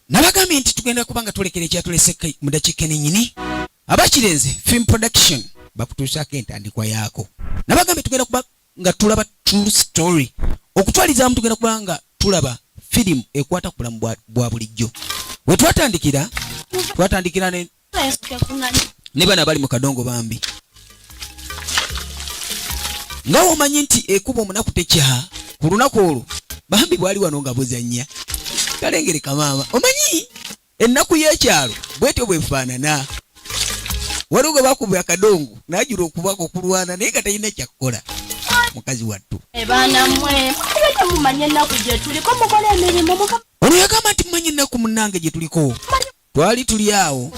Nabagambye nti tugenda kubanga tulekera ekyatulese mu dakiika ennyini. Abakirenze film production bakutuusaako entandikwa yaako. Nabagambye tugenda kuba nga tulaba true story. Okutwalizaamu tugenda kuba nga tulaba firimu ekwata ku bulamu bwa bulijjo. We twatandikira ne bana bali mu kadongo bambi. Nga omanyi nti ekuba omunaku tekyaha, ku lunaku olwo bambi bwali wano nga buzannya. Kalengereka maama, omanyi ennaku y'ekyalo bwetyo bwefaanana. Waliwo gwe bakuba akadongo n'ajula okubako okulwana naye nga talina kyakukola. Mukazi wattu baana mmwe mumanye ennaku gye tuliko mukola emirimu olwo yagamba nti mumanyi ennaku munnange gye tuliko. Twali tuli awo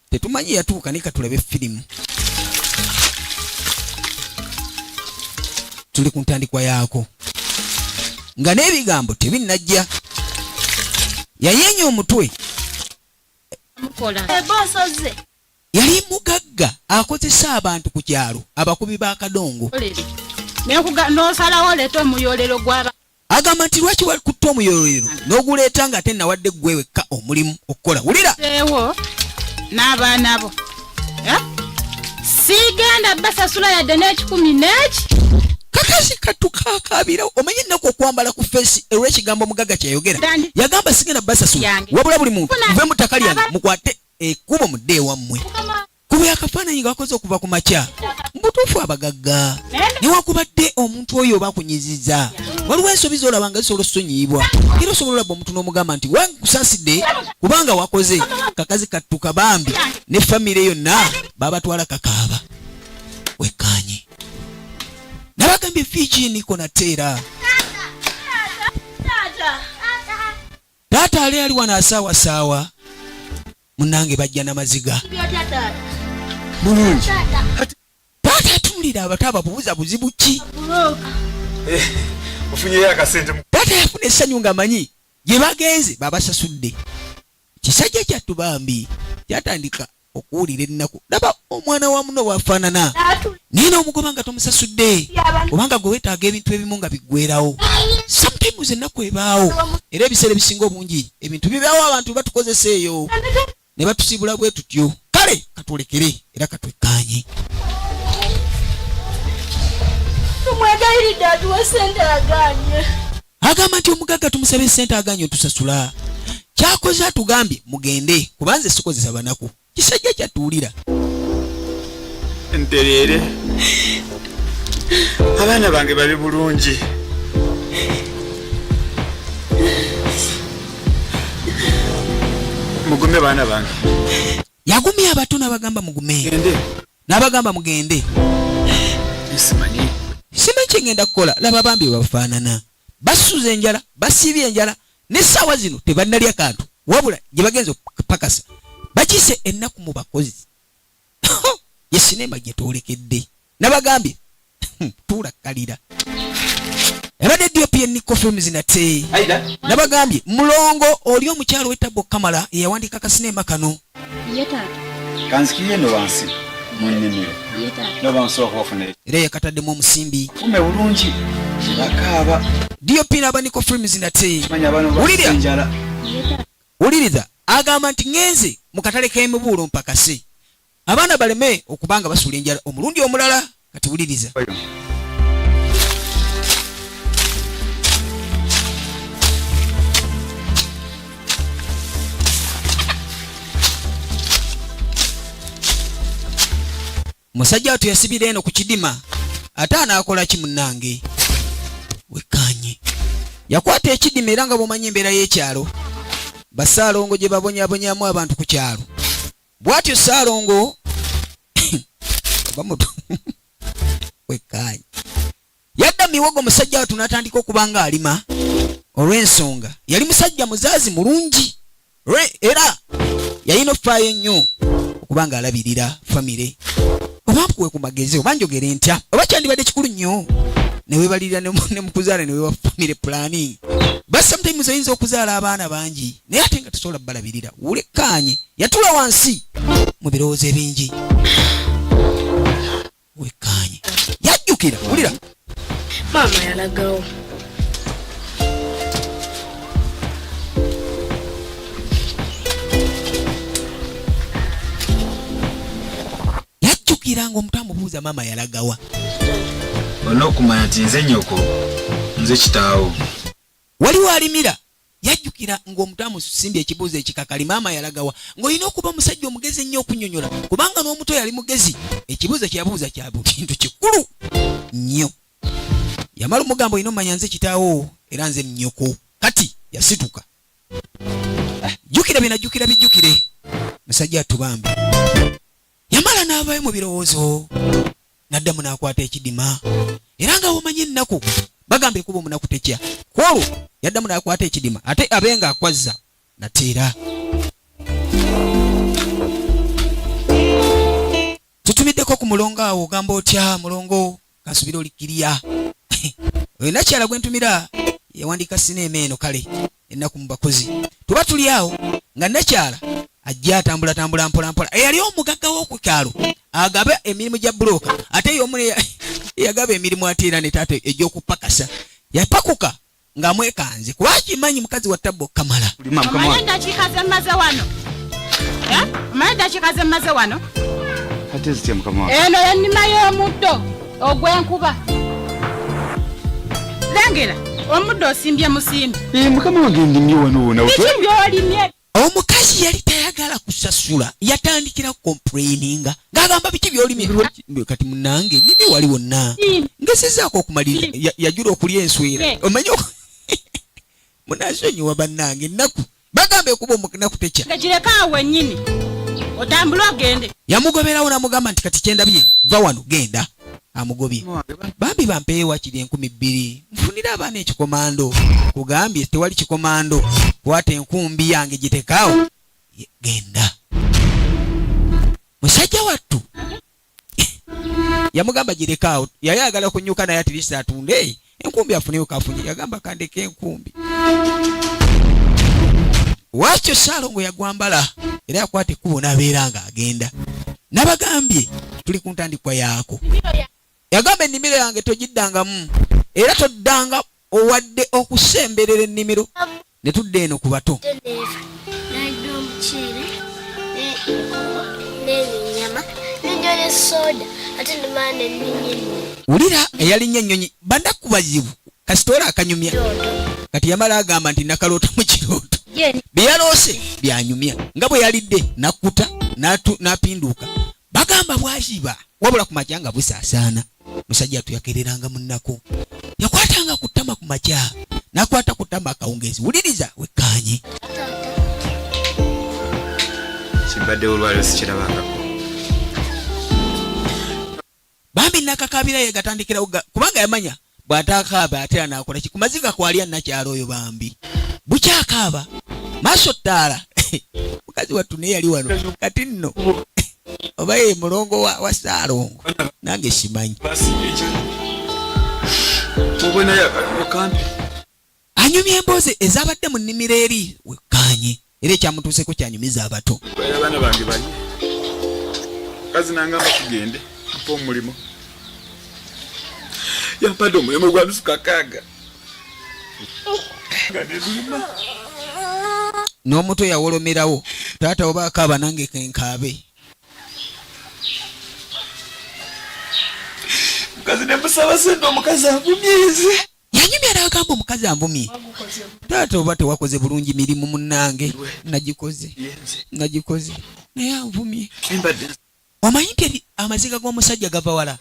tetumanyi yatuuka naye katulabe firimu. Tuli ku ntandikwa yaako nga n'ebigambo tebinnajja. Yayeenya omutwe. Yali mugagga akozesa abantu ku kyalo abakubi b'akadongo. N'osalawo leeta omuyolero gw'aba. Agamba nti lwaki wakutta omuyolero n'oguleeta nga ate nawadde ggwe wekka omulimu okukola. Wulira ewo n'abaana bo sigenda basasula yadde n'ekikumi n'eki. Kakazi katukakabira omenye ennaku okwambala ku feesi olw'ekigambo mugagga kyayogera. Yagamba sigenda basasula wabula buli muntu muve mu ttaka lyange mukwate ekkubo mudde ewammwe. Kuba akafaananyi gakoze okuva ku makya mbutuufu abagagga newakubadde omuntu oyo bakunyiziza. Waliwo ensobi z'olaba nga zisobola okusonyiibwa era osobola olaba omuntu n'omugamba nti wankusasidde kubanga wakoze. Kakazi kattuka bambi ne famire yonna babatwala kakaaba. Wekkaanye nabagambye Fiji niko nateera. Taata ali wano asaawasaawa munnange bajja n'amaziga bulungi. taata atunulira abato ababuuza buzibu ki. Ofunyeyo akasente. Taata yafuna essanyu ng'amanyi gye bagenze babasasudde. Kisajja kyattu bambi kyatandika okuwulira ennaku. Laba omwana wa muno bw'afaanana naye n'omugoba nga tomusasudde kubanga gwe weetaaga ebintu ebimu nga biggweerawo. Sometimes ennaku ebaawo era ebiseera ebisinga obungi ebintu bibaawo abantu batukozesa eyo ne batusibula bwe tutyo. Kale katulekere era katwekkaanye. Tumwegayiridde atuwe ssente aganye. Agamba nti omugagga tumusabe essente aganye otusasula. Kyakoze atugambye mugende kubanze sikozesa banaku. Kisajja kyatuwulira. Ntereere abaana bange bali bulungi. Mugume baana bange. Yagumya abato n'abagamba mugume. Gende. N'abagamba mugende. Simanyi kyengenda kukola. Laba bambi bafaanana. Basuza enjala, basiibye enjala n'essaawa zino tebannalya kantu wabula gye bagenza okupakasa. Bakiise ennaku mu bakozi. Ye sinema gye twolekedde. Nabagambye tuula kalira. Ebadde DPN Nico Films nate. Nabagambye mulongo oli omukyalo w'etabo Kamala eyawandiika akasinema kano. kanzikiye no wansi munnimiro n'abansobola kubafuna era yakataddemu omusimbi kume bulungi bakaaba. DPN aba Nico Films nate. Wulira wuliriza agamba nti ngenze mu katale k'emibuulo mpakase abaana baleme okubanga basuula enjala omulundi omulala. Kati wuliriza musajja watu yasibira eno ku kidima ate anaakola ki munnange. Wekkaanye yakwata ekidima era nga bw'omanyi embeera y'ekyalo basaalongo gye babonyabonyamu abantu ku kyalo. Bw'atyo Saalongo wekkaanye yadda miwogo musajja watu n'atandika okuba nga alima olw'ensonga yali musajja muzaazi mulungi era yalina okufaayo ennyo okuba nga alabirira famire. Oba mpuwe ku magezi oba njogere ntya oba kyandibadde kikulu nnyo ne weebalirira ne mu kuzaala ne weewa famire planning. But sometimes oyinza okuzaala abaana bangi naye ate nga tosobola balabirira. Wulekkaanye yatula wansi mu birowoozo ebingi. Wekkaanye yajjukira. Wulira Maama yalagawo. yajjukira ng'omutamu buuza maama yalagawa. Olina okumanya nti nze nnyoko nze kitaawo. Waliwo alimira yajjukira ng'omutamu simbye ekibuuzo ekikakali maama yalagawa ng'olina okuba omusajja omugezi ennyo okunnyonnyola kubanga n'omuto yali mugezi. Ekibuuzo kye yabuuza kya kintu kikulu nnyo. Yamala omugamba olina omanya nze kitaawo era nze nnyoko. Kati yasituka. Jjukira bye najjukira bijjukire. Musajja atubambe. Yamala n'avaayo mu birowoozo. N'addamu n'akwata ekidima. Era nga omanye ennaku bagamba ekuba omunaku tekya. Kwolwo yaddamu n'akwata ekidima ate abenga akwazza nateera. Tutumiddeko ku mulongo awo ogamba otya mulongo kansubira olikiriya. Oyo nakyala gwe ntumira yawandiika sinema eno kale ennaku mu bakozi. Tuba tuli awo nga nakyala ajja atambula mpola eyali omugagga w'okukyalo agaba emirimu gya bulooka ate y'omuli yagaba emirimu ate era ne taata egy'okupakasa yapakuka ng'amwekanze kuba akimanyi mukazi wa Tabbo Kamala. Omanyi eddakiika ze mmaze wano? Omanyi eddakiika ze mmaze wano? Ate zitya mukama wange? Eno y'ennima y'omuddo ogw'enkuba. Lengera omuddo osimbye musimbi. Mukama wange ndimye wano wona. Biki by'olimye? Omukazi yali tayagala kusasula yatandikira complaininga ng'agamba biki by'olimye kati munange nimi wali wonna ngesezaako okumalira yajula okulya enswera omanyi munasonyiwa bannange ennaku bagamba ekuba omunaku tekya ngakireka awo ennyini otambule ogende. Yamugoberawo n'amugamba nti kati kyendabye va wano genda. Amugobye bambi bampeewa kiri 2,000 nfunira abaana ekikomando kugambye tewali kikomando kwata enkumbi yange gitekaawo genda. Musajja wattu yamugamba girekaawo yali ayagala kunyuka naye atirisi atunde enkumbi afuneyo kafunye yagamba kandeke enkumbi. Wakyo Saalongo yagwambala era yakwata ekkubo n'abeera nga agenda. Nabagambye tuli ku ntandikwa yaako. Yagamba ennimiro yange togiddangamu era toddanga owadde okusemberera ennimiro. Ne tudde eno ku bato. Wulira eyalinnye ennyonyi bandaku bazibu kasitoola akanyumya kati yamala agamba nti nakaloota mu kirooto bye yaloose byanyumya nga bwe yalidde nakkuta n'apinduka bagamba bwaziba wabula ku makya nga busaasaana. Musajja tuyakereranga munnako yakwatanga ku ttama ku makya n'akwata ku ttama akawungeezi. Wuliriza wekkaanye Kibadde olwaliro sikirabangako. bambi nakakabira ye gatandikirawo kubanga yamanya bw'ataakaaba ate anaakola ki ku maziga kwali annakyalo oyo bambi bukyakaaba maaso ttaala. Mukazi wattu naye yali wano kati nno oba ye mulongo wa Saalongo nange simanyi. Anyumya emboozi ezabadde mu nnimiro eri wekkaanye era ekyamutuuseko kyanyumiza abato. Abaana bange bali kazi nangamba tugende mpa omulimo yampadde omulimu gwa lusuku 6 n'omuto yawolomerawo taata oba akaaba nange kenkaabe. mukazi ne musaba sente omukazi anvumyeze yanyumya n'agamba omukazi anvumye. Taata oba tewakoze bulungi mirimu munnange nagikoze naye anvumye. Omanyi nti amaziga g'omusajja gava wala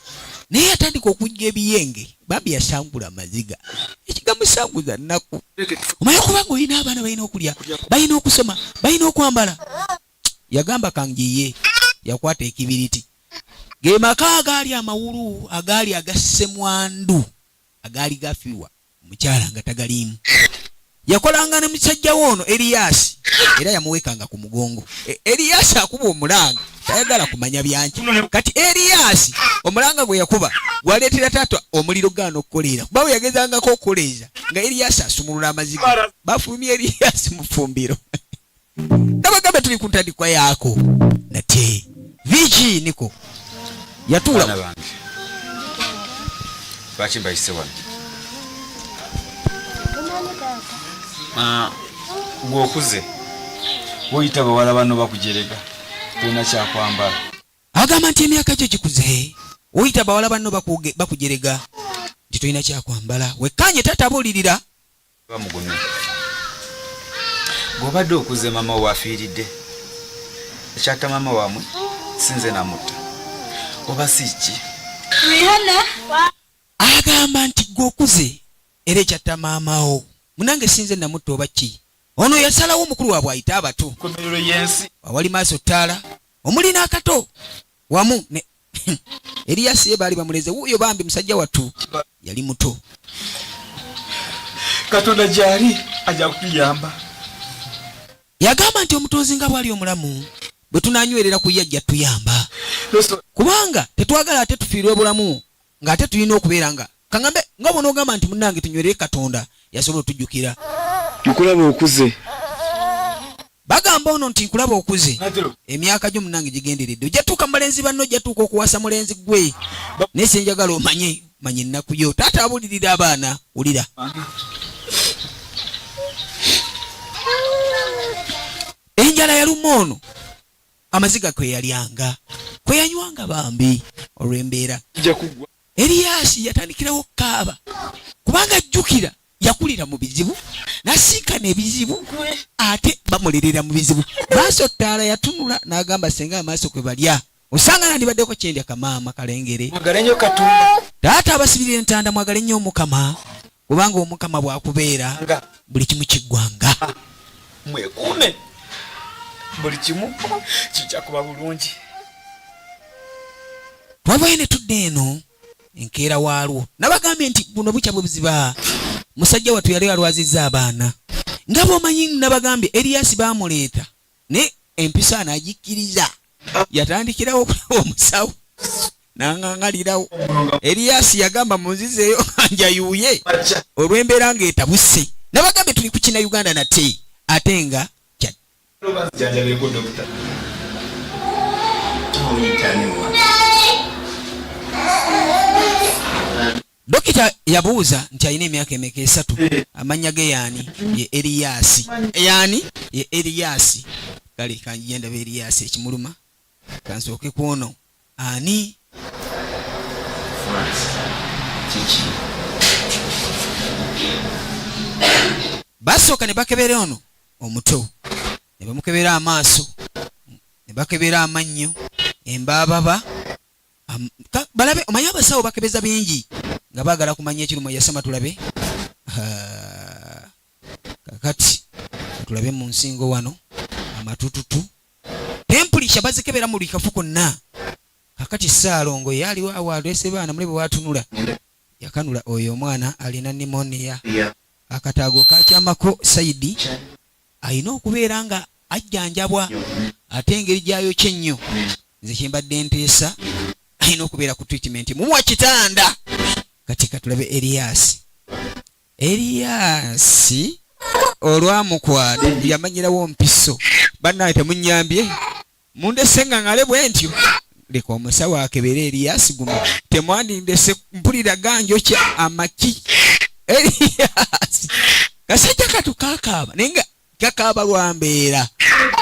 naye yatandika okujja ebiyenge bambi yasangula amaziga ekigamusanguza nnaku. Omanyi okubanga olina abaana balina okulya balina okusoma balina okwambala. Yagamba kangiye yakwata ekibiriti ge maka agaali amawulu agaali agassemwandu agaali gafiwa omukyala nga tagaliimu. Yakolanga ne musajja woono Eriyaasi era yamuweekanga ku mugongo. Eriyaasi akuba omulanga tayagala kumanya byanki kati Eriyaasi omulanga gwe yakuba gwaleetera taata omuliro gaana okukoleera kuba bwe yagezangako okukoleeza nga Eriyaasi asumulula amaziga bafulumya Eriyaasi mu ffumbiro. Nabagambe tuli ku ntandikwa yaako nate vigi niko yatuula. Lwaki mbayise wano? Gw'okuze woyita bawala bano bakujerega tulina kyakwambala. bagamba nti emyaka gyo gikuze oyita bawala banno bakujerega nti tolina kyakwambala wekkanye tatabulirira bamugumye bw'obadde okuze mama waafiiridde ekyatta mama waamwe sinze namutta oba siiki agamba nti gwokuze era ekyatta maamawo munange sinze namutta oba ki ono yasalawo omukulu waabwe ayita abato komerero y'ensi awali maaso ttaala omulina akato wamu ne Eriyasi ye baali bamuleze wuuyo bambi musajja wattu yali muto Katonda gyali ajja kutuyamba yagamba nti omutonzi nga bwali omulamu bwe tunanywerera ku yajja tuyamba kubanga tetwagala ate tufiirwe bulamu ng'ate tulina okubeera nga kaŋŋambe nga bw'onoogamba nti munnange tunywerere Katonda yasobola otujjukira nkulaba okuze bagamba ono nti nkulaba okuze emyaka gyo munnange gigenderedde ojja tuuka mulenzi banno ojja tuuka okuwasa mulenzi gwe naye senjagala omanye ennaku yo taata abulirira abaana wulira enjala yaluma ono amaziga kwe yalyanga kwe yanywanga bambi olw'embeera Eriyasi yatandikirawo kaaba kubanga ajjukira yakulira mu bizibu nasinkana ebizibu ate bamulerera mu bizibu maaso ttaala yatunula n'agamba senga amaaso kwe balya osanga nandibaddeko kyendya kamaama kalengere taata abasibirira entanda mwagale nnyo omukama kubanga omukama bw'akubeera buli kimu kiggwanga mwekuume buli kimu kijja kuba bulungi twavayo ne tudda eno enkeera waalwo nabagambye nti buno bukya bwe buziba musajja wattu yali alwazizza abaana nga bw'omanyi nabagambye Eriyasi baamuleeta ne empisa n'agikkiriza yatandikirawo okulaba omusawo n'aŋŋaŋalirawo Eriyasi yagamba munzizeeyo njayuuye olw'embeera ng'etabuse nabagambye tuli ku kina Uganda nate ate nga Dokita yabuuza nti alina emyaka emeka 3 amannya ge yaani ye Eriyasi ye Eriyasi kale kanjenda be Eriyasi ekimuluma kansooke kwono ani basooka ne bakebera ono omuto ne bamukebera amaaso ne bakebera amannyo embaababa balabe omanyi abasawo bakebeza bingi nga baagala kumanya ekiruma yasema tulabe kakati tulabe mu nsingo wano amatututu tempulisha bazikebera mu likafu konna kakati Ssaalongo yaliwo awalwese baana mule bwe watunula yakanula oyo omwana alina pneumonia akataago kakyamako Saidi alina okubeera nga ajjanjabwa ate engeri gyayo kyennyo nze kimbadde nteesa alina okubeera ku treatment mumuwa kitanda kati katulabe Eriyasi olwamukwata yamanyirawo mpiso bannaye temunyambye mundese nga ngale bwe ntyo leka omusawo akebere Eriyasi gumu temwandindese mpulira ganjo kya amaki Eriyasi kasajja katukakaaba naye nga kakaaba lwa mbeera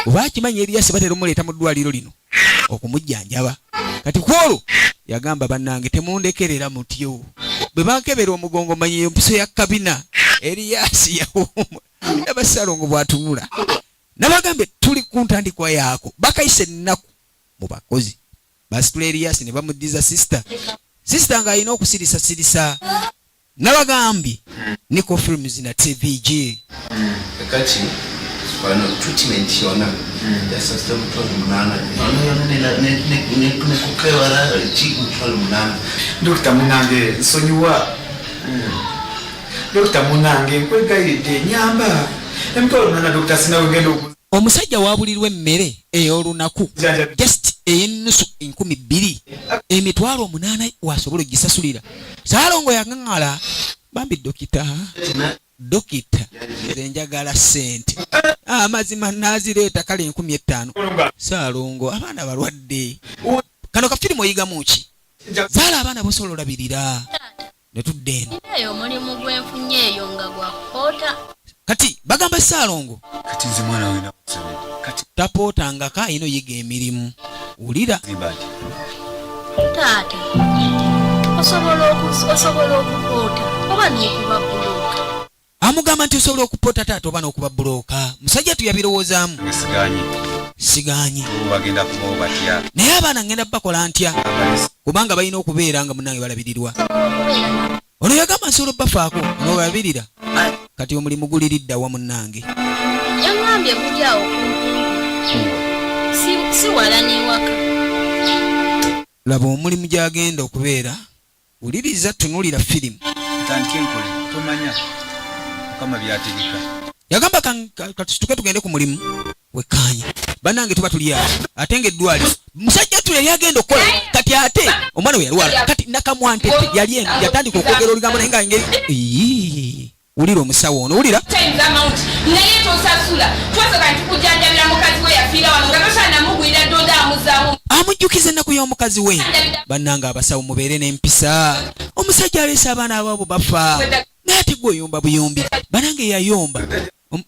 oba akimanya Eriyasi batera omuleeta mu ddwaliro lino okumujjanjaba kati kwolwo yagamba bannange temundekerera mutyo bwe bankebera omugongo manyi empiso ya kabina Eriyasi yawuma Ssaalongo bw'atunula nabagambye tuli ku ntandikwa yaako bakayise ennaku mu bakozi basitula Eriyasi ne bamuddiza sisita ng'alina okusirisa nabagambye Niko Films na TVG kati wano treatment yona ya system to munana ono ne kukewala chikutwala munana Dr. Munange nsonyiwa Dr. Munange nkwegayidde nyamba emtolo munana Dr. Sinawe ngendo omusajja wabulirwa emmere ey'olunaku just ey'ennusu 2,000 emitwalo 8 wasobola ogisasulira Ssaalongo yaŋŋaŋala bambi dokita nze njagala ssente amazima nazireeta kale 5,000 Ssaalongo abaana balwadde kano kafirimu oyigamu ki zaala abaana bosobola olabirira ne tudde eno eyo omulimu gwenfunye eyo nga gwakoota kati bagamba Ssaalongo kati nze mwana we nakusabye tapootangako ino yiga emirimu wulira taata osobola okupoota oba n'okuba bulooka. Amugamba nti osobola okupoota taata oba n'okuba bulooka. Musajja tuyabirowoozaamu sigaanyi naye abaana ngenda bakola ntya kubanga balina okubeera nga munnange balabirirwa. Ono yagamba nsobola obbafaako n'obabirira kati omulimu guliridda wa munnange. Yangambye gujyawo si wala n'ewaka. Laba omulimu gy'agenda okubeera. Wuliriza tunuulira firimu. Yagamba katutuke tugende ku mulimu wekkaanya. Bannange tuba tuli awo ate ng'eddwaliro musajja tu yali agenda okukola kati ate omwana we yalwala kati nakamwantette yali yatandika okwogera olugambo naye nga ngeri wulira omusawo ono wulira naye tosasula twasoka ntukujjanjabira mukazi we yafiira wano nga tosanamugwira ddonda amuzaamu amujjukiza ennaku y'omukazi we. Bannange abasawo mubeere n'empisa. Omusajja aleese abaana abaabo bafa naye ate gwe oyomba buyombi. Bannange yayomba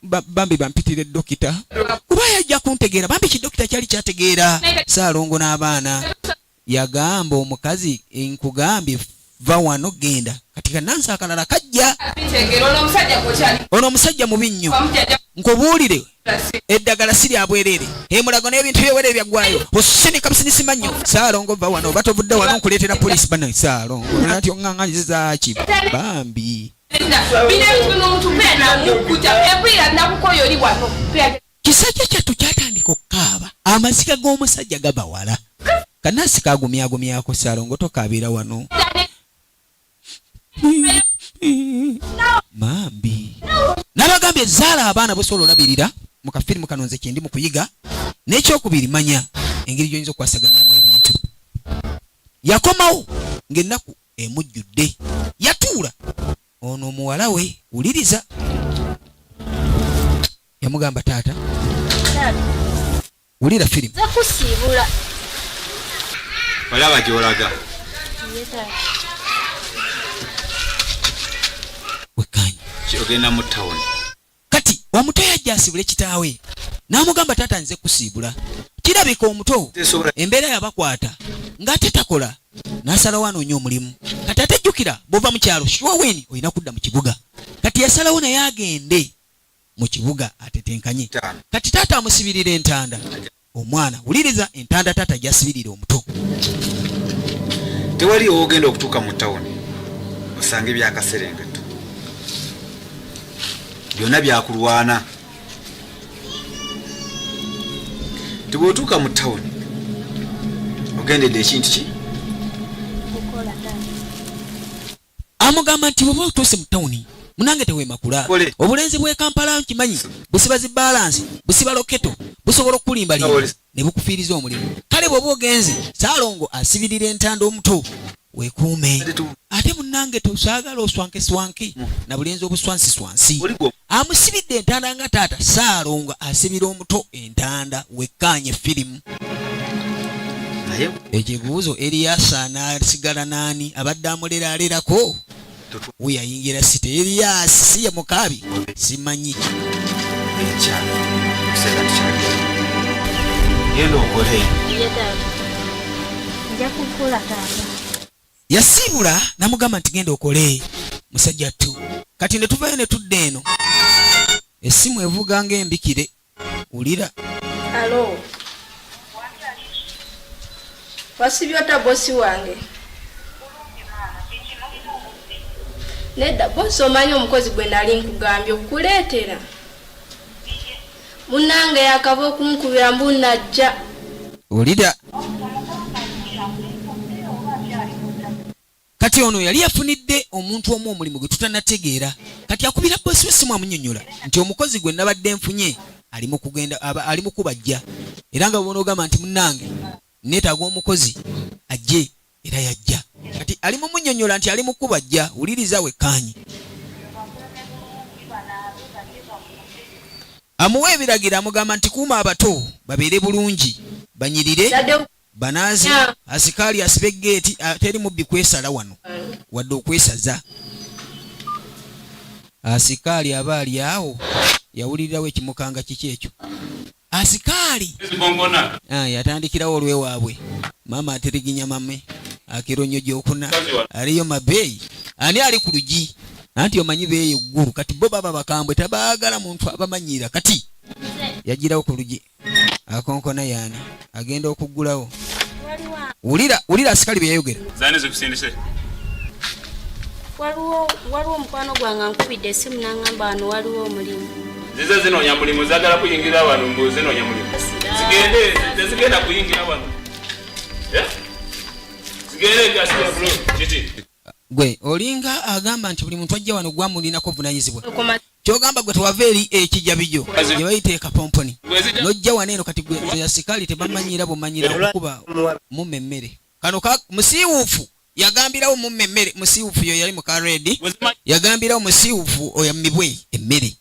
bambi bampitira eddokita kuba yajja kuntegeera bambi kidokita kyali kyategeera. Saalongo n'abaana yagamba omukazi nkugambye va wano genda kati kanansi akalala kajja. Ono omusajja mubi nnyo nkubuulire eddagala siri abwerere emulago n'ebintu byewere byaggwayo osinika businisi mannyo. Saalongo va wano oba tovudde wano nkuleetera polisi. Bana Saalongo nati oŋŋaŋŋanyizaaki bambi kisajja kyattu kyatandika okukaaba amaziga g'omusajja gabawala. Kanansi kagumyagumyako. Saalongo tokaabira wano mambi nabagambye zaala abaana bosobola olabirira mu kafirimu kano nze kyendi mu kuyiga. N'ekyokubiri manya engeri gy'oyinza okwasaganyamu ebintu. Yakomawo ng'ennaku emujjudde yatuula. Ono omuwala we wuliriza yamugamba taata wulira firimu zakusiibula olaba gy'olaga wekkaanya ogenda mu tawuni. kati omuto yajja asibule kitaawe n'amugamba taata nze kusiibula. Kirabika omuto embeera yabakwata ng'ate takola n'asalawo anoonya omulimu. Kati ate jjukira bw'ova mu kyalo shuwaweni olina kudda mu kibuga. Kati yasalawo naye agende mu kibuga atetenkanye. Kati taata amusibirira entanda. Omwana wuliriza entanda taata gyasibirira omuto. Tewali ogenda okutuuka mu tawuni osanga ebyakaserengeto byonna byakulwana. Tebw'otuuka mu tawuni ogendedde ekintu ki amugamba nti bw'oba otuuse mu tawuni munange teweemakula. Obulenzi bw'e Kampala nkimanyi busiba zi balansi busiba loketo busobola okukulimbalimba ne bukufiiriza omulimu. Kale bw'oba ogenze Saalongo asibirira entanda omuto weekuume. Ate munange tosaagala oswanke na bulenzi obuswansiswansi. Amusibidde entanda nga taata. Saalongo asibira omuto entanda wekkaanye firimu. Ekibuuzo Eriyaasa n'asigala naani abadde amuleraalerako? We yayingira site Eriyaasi si ye mukaabi simanyi. Yasiibula n'amugamba nti genda okole. Musajja tu kati ne tuvayo ne tudda eno essimu evuga ng'embikire. Wulira alo wasibye ota bosi wange? Nedda bosi omanyi omukozi gwe nali nkugambye okukuleetera munnange yakava okunkubira mbu najja. Wulira kati ono yali yafunidde omuntu omu omulimu gwe tutanategeera. Kati akubira bosi w'essimu amunnyonnyola nti omukozi gwe nabadde nfunye ali mu kubajja era nga bw'ona ogamba nti munnange neetaaga omukozi ajje era yajja. Kati ali mu munnyonnyola nti ali mu kubajja. Wuliriza wekkaanyi amuwa ebiragiro amugamba nti kuuma abato babeere bulungi banyirire banaazi asikaali asibe geeti teri mubbi kwesala wano wadde okwesaza. Asikaali aba ali awo yawulirirawo ekimukanga kiki ekyo. Asikali yatandikirawo olwewaabwe. Maama ateriginya mame akironyo gyokuna aliyo mabeeyi ani ali ku lugi anti omanyi beeyi eggulu kati bo baba bakambwe tabaagala muntu abamanyira kati yagirawo ku lugi akonkona yaani agenda okuggulawo. Wulira asikali bye yayogera. Waliwo omukwano gwange ankubidde essimu n'aŋŋamba wano waliwo omulimu. Zize zinoonya mulimu zaagala kuyingira wano mbu zinoonya mulimu. Zigenda kuyingira wano. Zigende gasiya bro kiti. Gwe olinga agamba nti buli muntu ajja wano gwamulinako obuvunaanyizibwa. Kyogamba gwe tewava eri ekijabijo gye bayita ekapomponi n'ojja wano eno kati gwe asikali tebamanyira bumanyira okuba mumme emmere. Kano musiiwuufu yagambirawo mumme emmere. Musiiwuufu yo yali muka redi yagambirawo musiiwuufu oyamibwe emmere.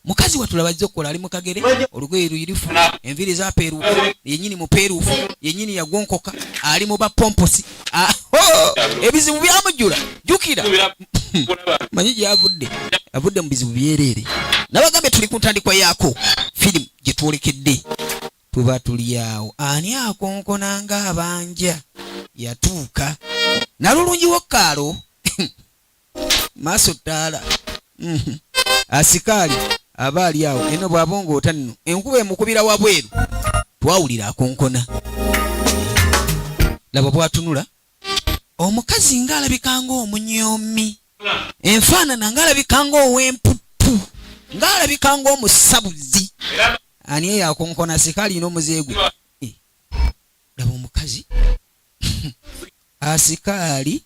Mukazi watula bazze okukola ali mukagere olugoye luyirifu enviri zapeeruufu yennyini mupeeruufu yennyini yagonkoka ali mu bapomposi ebizibu byamujjula jjukira manyi gyavudde avudde mu bizibu byereere. Nabagambe tuli ku ntandikwa yaako firimu gye twolekedde tuba tuli awo ani akonkona ng'abanja yatuuka nalulungiwo kaalo maaso ttaala asikali aba ali awo eno bw'abongoota nno enkuba emukubira wabweru twawulira akonkona. Laba bw'atunula omukazi ng'alabika ng'omunyomi enfaanana ng'alabika ng'ow'emputtu ng'alabika ng'omusabuzi ani eyo akonkona asikali n'omuzeegwe. Laba omukazi asikali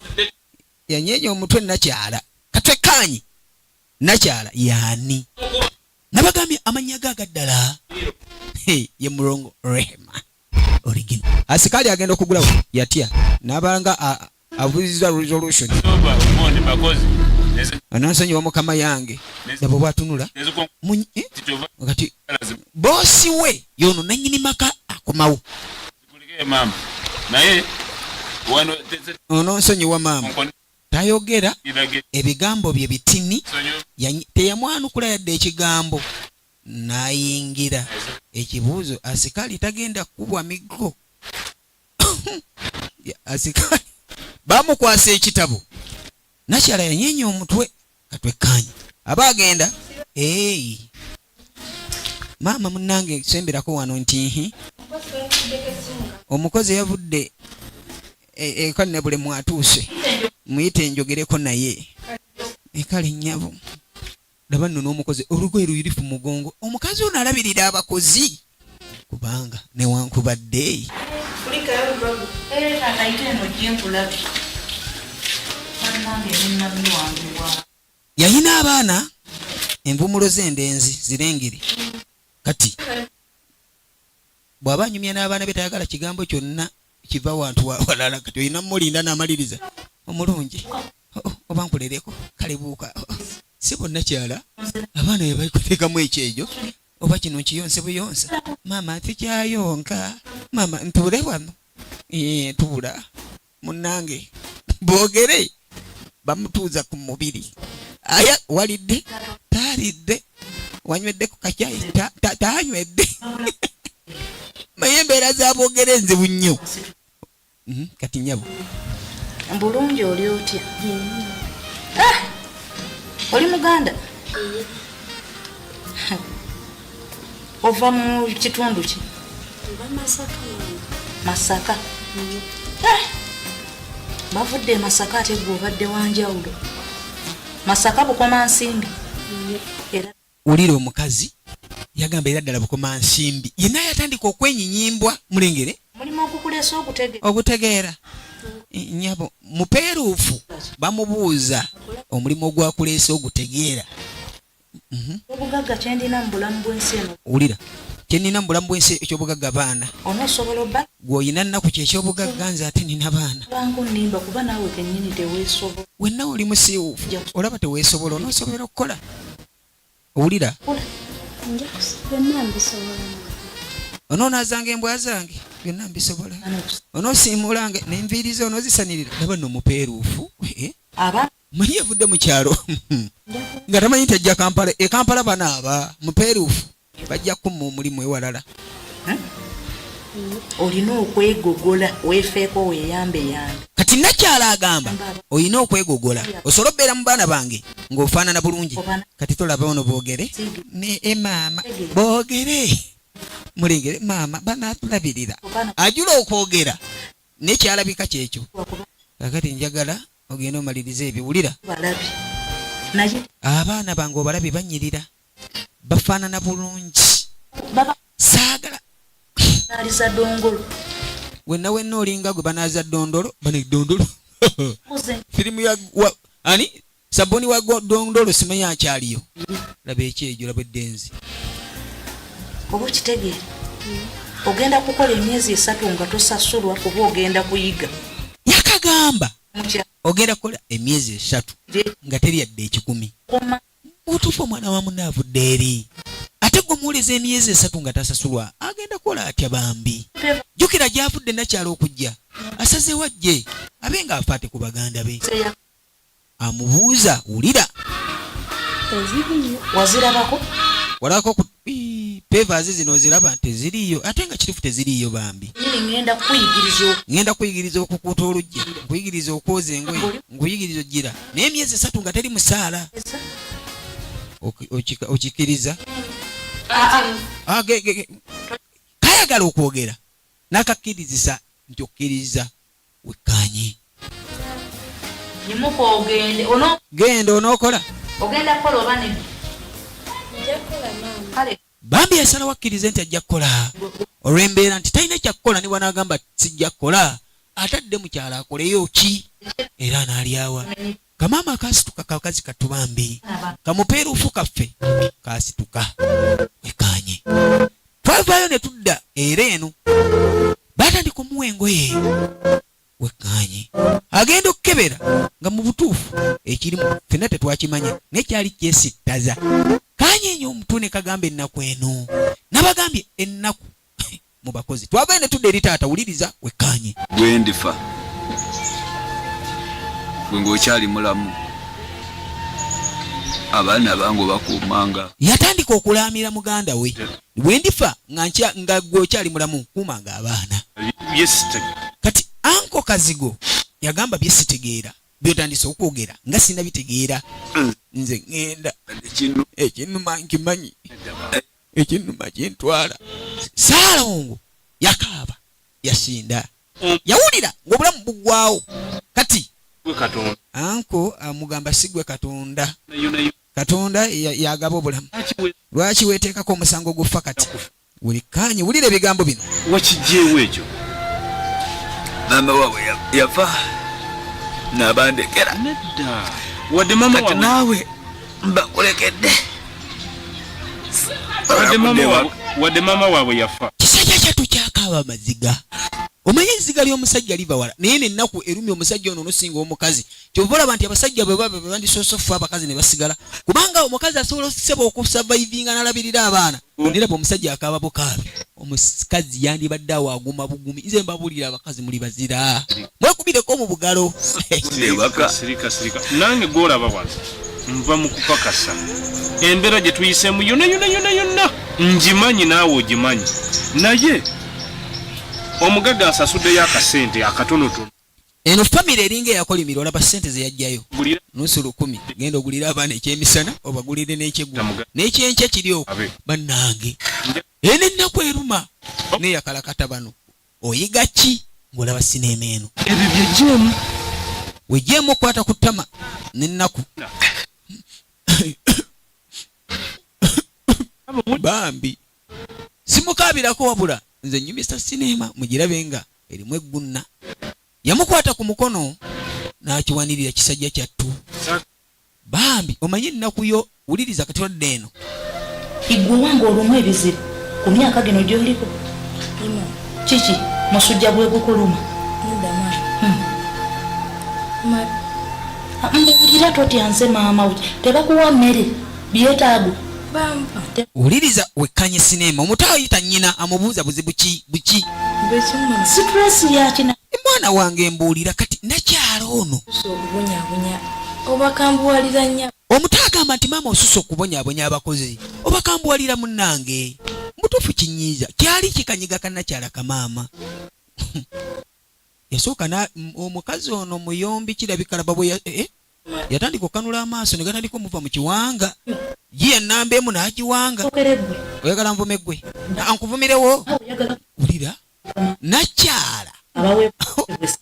yanyeenya omutwe nakyala katwekkaanyi nakyala yaani nabagambye amannya gagaddala ye mulongo Rehema origin. Asikali agenda okugulawo yatya nabanga avuzizwa resolution anansonyiwa mukama yange. Laba bwatunula kati boosi we yono nannyini maka akomawo ononsonyiwa maama tayogera ebigambo bye bitini teyamwanukula yadde ekigambo nayingira ekibuuzo. Asikali tagenda kubwa miggo asikali bamukwasa ekitabo nakyala yanyeenya omutwe katwekkaanyi aba agenda maama munnange semberako wano nti omukozi yavudde eka ne bule mwatuuse muyite njogereko naye ekale nnyabo. Laba nno n'omukozi olugoye luyirifu mugongo. Omukazi ono alabirira abakozi kubanga newankubadde yayina abaana envumulo z'endenzi zirengere kati bw'aba anyumya n'abaana be tayagala kigambo kyonna kiva wantu walala kati oyina mulinda n'amaliriza omulungi oba nkulereko kale buuka si bonna kyala abaana bye balikuteekamu ekyejo oba kino nkiyonse buyonsa maama sikyayonka maama ntuule wano tuula munnange boogere bamutuuza ku mubiri aya walidde taalidde wanywedde ku kakyayi taanywedde naye embeera za boogere nzibu nnyo. Kati nyabo bulungi oli otya? Oli muganda? Ova mu kitundu ki? Masaka. Bavudde Masaka ate gwe obadde wanjawulo. Masaka Bukoma Nsimbi. Ulira omukazi yagamba era ddala Bukoma Nsimbi yenna yatandika okwenyinyimbwa mulengere mulimu okukuleesa ogutegeera nyabo mupeeruufu bamubuuza omulimu ogwakuleesa ogutegeera. Obugagga kyendina mu bulamu bw'ensi eno. Ulira kyendina mu bulamu bw'ensi ekyobugagga baana onoosobola obba gw'oyina nnaku kyekyobugagga nze ate nina baana bangu nnimba kuba naawe kennyini teweesobola wenna oli musiiwuufu olaba teweesobola onoosobola okukola. Owulira byonna mbisobola onoonazanga embwa zange byonna mbisobola onoosiimulange n'enviiri zo onoozisanirira laba nno mupeeruufu manyi yavudde mu kyalo nga tamanyi nti ajja Kampala Kampala banaaba mupeeruufu bajja kumma omulimu ewalala. Olina okwegogola weefeeko weeyambe. Kati nakyala agamba olina okwegogola osobola okubeera mu baana bange ng'ofaanana bulungi. Kati tolaba ono boogere ne maama boogere mulengere maama banaatulabirira ajula okwogera nekyalabika kyekyo. Kakati njagala ogenda omaliriza ebiwulira. Abaana bange obalabe banyirira bafaanana bulungi saagala aliza dongolo wenna olinga gwe banaaza dondolo bane dondolo firimu ya ani saboni wa dondolo simanyi akyaliyo. Laba ekyejo laba eddenzi oba okitegeera ogenda kukola emyezi 3 nga tosasulwa kuba ogenda kuyiga. Yakagamba ogenda kukola emyezi 3 nga teryadde 10. Otuufu omwana wa munne avudde eri ate gwe muwuleza emyezi 3 nga tasasulwa agenda kukola atya bambi. Jjukira gy'avudde nakyala okujja asaze wajje abe nga afaate ku baganda be. Amubuuza wulira wazirabako walako ku pevas zino ziraba teziriyo ate nga kirifu teziriyo bambi. Ngenda kuyigiriza okukuuta olujja nkuyigiriza okwoza engoye nkuyigiriza ojjira naye emyezi 3 nga teri musaala. Okikiriza kayagala okwogera nakakkirizisa nti okkiriza wekkaanye genda onookola bambi yasalawo akkirize nti ajja kukola olw'embeera nti talina kyakkola ne bwanaagamba sijja kukola atadde mukyala akoleyo ki era n'alyawa. Kamaama kasituka kakazi katubambi kamupeeruufu kaffe kasituka wekkaanye. Twavaayo ne tudda era eno baatandika omuwa engoye wekkaanye agenda okukebera nga mu butuufu ekirimu ffenna tetwakimanya nekyali kyesittaza. Kanyeenya omutwe ne kagamba ennaku eno nabagambye ennaku mu bakozi. Twavaayo ne tudda eri taata wuliriza wekkaanye. Bwendifa ng'okyali mulamu abaana bange bakuumanga. Yatandika okulaamira muganda we bwendifa nga gwe okyali mulamu kuumanga abaana. Kati anko Kazigo yagamba bye sitegeera byotandise okwogera nga sina bitegeera. Nze ngenda ekinuma nkimanyi ekinuma kintwala. Saalongo yakaaba yasinda yawulira ng'obulamu buggwawo. Kati anko amugamba sigwe Katonda. Katonda yagaba obulamu. Lwaki weeteekako omusango gufa kati? Wekkaanye wulira ebigambo bino. Wakijjeewo ekyo? Maama waabwe yafa n'abandekera. Nedda. Wadde maama waabwe. Kati naawe mbakulekedde. Wadde maama waabwe yafa. Kisajja kyattu kyakaaba amaziga. Omanyi eziga ly'omusajja liva wala naye n'ennaku erumya omusajja ono n'osinga omukazi. Kyova olaba nti abasajja bwe baba bandisoosofu abakazi ne basigala kubanga omukazi asobola oseba okusavaivinga n'alabirira abaana. Ndiraba omusajja akaaba bukaabi omukazi yandibadde awo aguma bugumi. Nze mbabuulira abakazi muli bazira mwekubireko mu bugalo. Sirika nange gw'olaba wano nva mu kupakasa embeera gye tuyiseemu yonna ngimanyi naawe ogimanyi naye omugaga asasuddeyo akasente akatonotono. Eno famire eringa eyakolimirwa olaba ssente ze yajjayo nusu 10 genda ogulira abaana ekyemisana obagulire n'ekyeggulu n'ekyenkya kiryo bannange. Eno ennaku eruma neyakalakata bano oyiga ki ng'olaba sinema eno ebyo byejjeemu wejjeemu okwata ku ttama n'ennaku bambi simukaabirako wabula nze nyumisa sinema mugirabe nga erimu eggunna. Yamukwata ku mukono n'akiwanirira kisajja kyattu. Bambi omanyi ennaku yo wuliriza kati wadde eno. Igwe wange olumu ebizibu ku myaka gino gy'oliko kiki musujja bwe gukuluma. Mbulira totya nze maama tebakuwa mmere byetaago. Wuliriza wekkaanye sinema omuto ayita nnyina amubuuza buzibu ki buki. Stress yakina mwana wange mbuulira kati nakyalo ono obakambuwalira nnyo. Omuto agamba nti maama osusse okubonyaabonya abakozi obakambuwalira munnange. Mutuufu kinyiiza kyali kikanyiga kannakyala kamaama. Yasooka omukazi ono muyombi kirabika laba bwe yatandika okanula amaaso ne gatandika omuva mu kiwanga. Ye ennamba emu n'agiwanga. Oyagala nvume ggwe? Ankuvumirewo? Wulira nakyala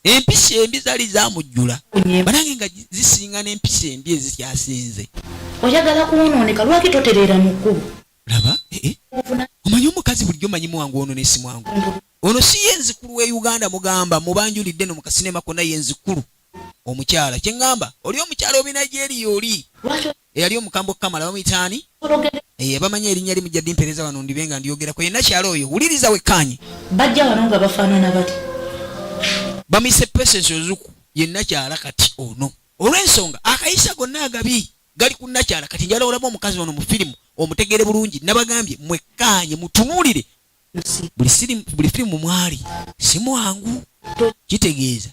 empisi embi zaali zaamujjula banange nga zisinga n'empisi embi ezikyasinze. Oyagala kuwonooneka lwaki totereera mu kkubo? Laba omanyi omukazi bulijjo manyimu wangu ono n'essi mwangu. Ono si ye nzikulu w'e Uganda mugamba mubanjulidde no mu kasinema konna ye nzikulu omukyala. Kye ŋŋamba oli omukyala obi Nigeria oli eyali omukambo Kamala bamuyitaani bamanyi erinnya limujja dimpereza wano ndibe nga ndyogerako. Ye nakyala oyo wuliriza wekkaanye bajja wano nga bafaanana bati bamuyise Patience Ozuku ye nakyala kati ono. Olw'ensonga akayisa gonna agabi gali ku nakyala kati njala olaba omukazi ono mu firimu omutegere bulungi. Nabagambye mwekkaanye mutunuulire buli firimu mwali si mwangu kitegeeza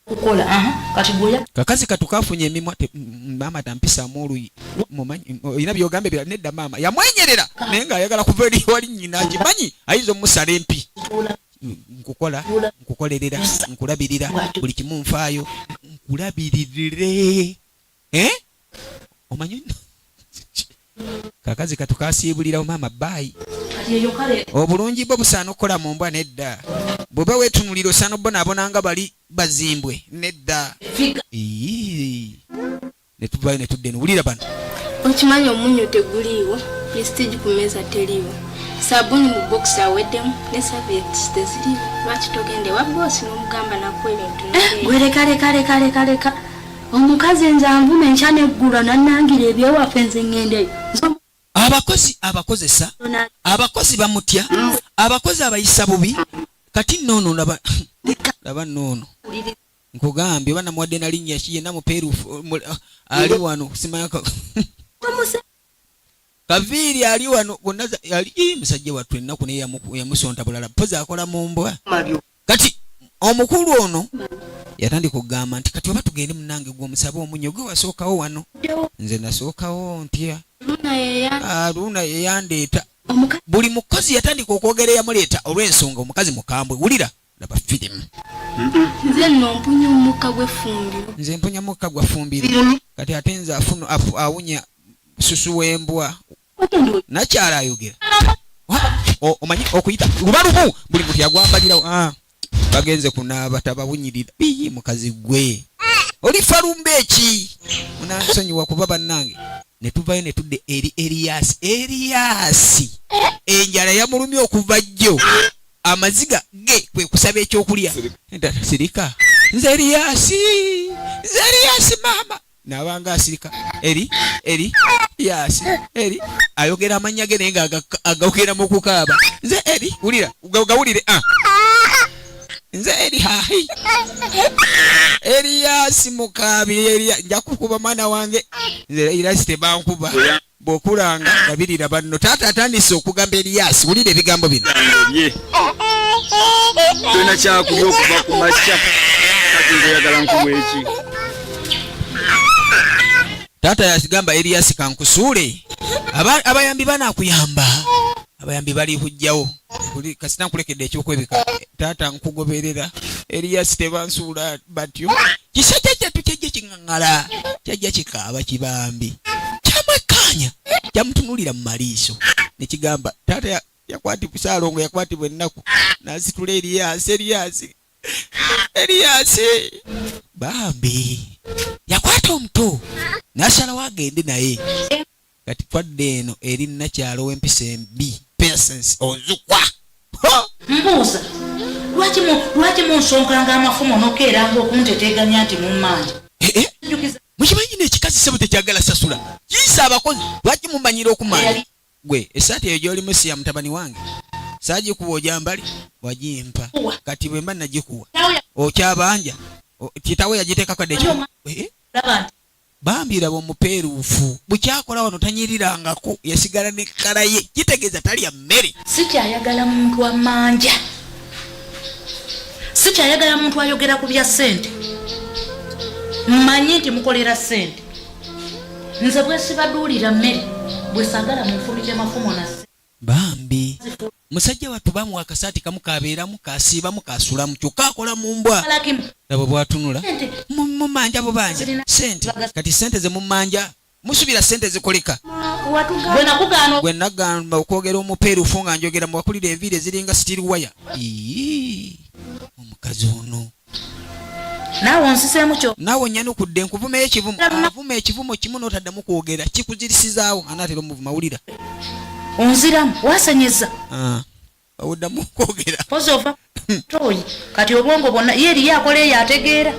kukola kati goya kakazi katukafunye emimwa maama tampisaamu oluyi olina byogambe bya nedda maama yamwenyerera naye nga ayagala kuva eri wali nnyina agimanyi ayinza omusala empi. Nkukolerera nkulabirira buli kimu nfaayo nkulabiririre omanyi kakazi katukasiibulirawo maama baayi. Obulungi bwo busaana okukola mu mbwa nedda. Bw'oba weetunulira osaana obonaabona nga bali bazimbwe nedda. Ne tuvaayo ne tudde nuwulira bano. Okimanyi omunyo teguliiwo, prestige ku mmeeza teriiwo, sabuni mu bokisi aweddemu ne serviettes teziriiwo. Lwaki togende wa boosi n'omugamba nakwo ebintu Leka omukazi nze anvume enkya n'eggulu n'annangira ebyewaffe nze ŋŋendeyo. Abakozesa abakozi bamutya abakozi abayisa bubi kati noono laba noono nkugambye banamuwadde na linnya ki yenna mupeerufu ali wano simanyako Kaviiri ali wano bonna ali musajja wattu ennaku naye yamusonta bulala poza akola mu mbwa. Kati omukulu ono yatandika okugamba nti kati oba tugende munnange gwe omusaba omunyo gwe wasookawo wano. Nze nasookawo ntya Luna yeyandeeta. Buli mukozi yatandika okwogera eyamuleeta olw'ensonga omukazi mukambwe. Wulira laba firimu. Nze nno mpunya omukka gw'effumbiro. Nze mpunya mukka gwa ffumbiro. Kati ate nze awunya susu w'embwa. Nakyala ayogera. Omanyi okuyita lubalumu buli muntu yagwambalirawo. Bagenze kunaaba tabawunyirira. Biyi mukazi gwe. Oli falumbe eki. Munansonyiwa kuba bannange. Ne tuvayo ne tudde eri Eriasi. Enjala yamulumye okuva jjo. Amaziga ge kwe kusaba ekyokulya. Sirika. Nze Eriasi mama. Nabanga asirika. Yasi. Ayogera amanya ge naye nga agawukira mu kukaaba. Nze wulira. Gawulire. Nze hahi. Eriasi mukabi nja kukuba mwana wange. Nze Eriasi tebankuba. Bw'okulanga babirira banno taata atandise okugamba Eriasi. Wulira ebigambo bino. Tuna kyakulya okuva ku makya. Kati njagala nkumweki. Taata yasigamba Eriasi kankusuule. Abayambi banaakuyamba. Abayambi bali kujjawo. Kasita nkulekedde ekyokwebika. Taata nkugoberera. Eriasi tebansuula batyo. Kisajja kyattu kyajja kiŋŋaŋŋala. Kyajja kikaaba kibambi. Kyamwekkaanya. Kyamutunulira mu maliiso. Ne kigamba taata yakwatibwa Saalongo yakwatibwa ennaku. N'asitula Eriasi. Bambi. Yakwata omuto. N'asalawo agende naye. Kati twadde eno eri nakyalo w'empisa embi. Patience Ozukwa. Mbuuza. Lwaki munsonkanga amafumo n'okeeranga okunteteganya nti mumanja? Mukimanyi n'ekikazi ssebo tekyagala sasula. Kiyisa abakozi lwaki mumanyira okumanya. Gwe esaati eyo gy'olimu si ya mutabani wange. Saagikuwa ojambali wagimpa. Kati bwe mba nagikuwa. Okyabanja. Kitawe yagiteeka kadde ekyo. Bambi laba omupeeruufu. Bukyakola wano tanyirirangako. Yasigala ne kkala ye. Kitegeeza talya mmere. Sikyayagala muntu amanja. Sikyayagala muntu ayogera ku bya ssente. mmanyi nti mukolera ssente nze bwe sibaduulira mmere bwe sagala munfumite mafumo na ssente bambi musajja wattu bamuwa akasaati kamu kabeeramu kasiibamu kasulamu kyokka akola mu mbwa laba bwatunula mumanja bubanja sente kati sente ze mumanja musubira sente zikoleka gwe nagamba okwogera omupeerufu nga njogera muwakulira enviiri eziringa steel wire omukazi ono naawe onsiseemu kyo naawe onnyanukudde nkuvumayo ekivumo avuma ekivumo kimu n'otaddamu kwogera kikuzirisizaawo anaatera omuvuma wulira onziramu wasenyeza awuddamu kwogera pozi ova toyi kati obwongo bwonna ye eriyo akola eyo ategeera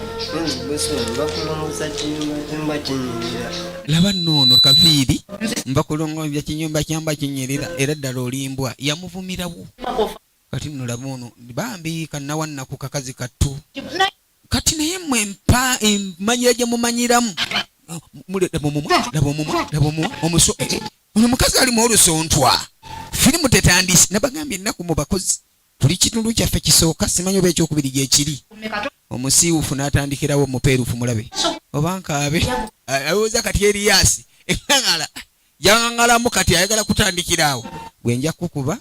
laba noono Kaviiri mbakulongooza kinyumba kyamba kinyirira era ddala olimbwa yamuvumirawo kati nno laba ono bambi kannawannaku kakazi kattu kati naye mmwe emanyira gye mumanyiramu laba omumwa omuso ono mukazi alimu olusontwa firimu tetandise nabagambye ennaku mu bakozi buli kitundu kyaffe kisooka simanyi oba ekyokubiri gyekiri omusiiwufu n'atandikirawo omupeerufu mulabe oba nkaabe alowooza kati Eriyasi eŋŋaŋala yaŋŋalamu kati ayagala kutandikiraawo bwe nja kukuba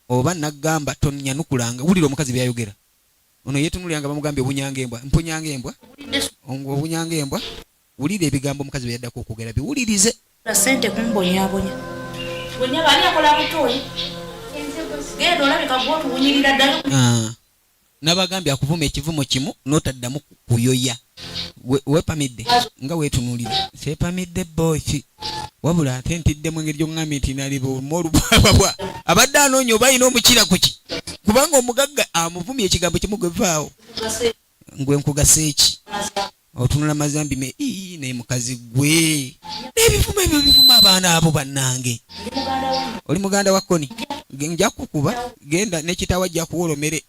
oba naggamba tonnyanukulanga wulira omukazi byayogera ono yetunuliranga bamugambye obunyanga embwa mpunyanga embwa obunyanga embwa wulira ebigambo omukazi bye yaddako okwogera biwulirize sente kumbonyabonya bonya bali akola butoyi genda olabika gwotubunyirira ddala nabagambye akuvuma ekivumo kimu n'otaddamu kuyoya wepamidde nga weetunuulira seepamidde boyki wabula ate ntiddemu engeri gy'oŋŋambye nti naliba olumolubwababwa abadde anoonya oba alina omukira kuki kubanga omugagga amuvumya ekigambo kimu gwevaawo ngwe nkugasa eki otunula mazambi naye mukazi gwe n'ebivumo ebyo bivuma abaana abo bannange oli muganda wa Koni nja kukuba genda n'ekitaawo ajja kuwolomere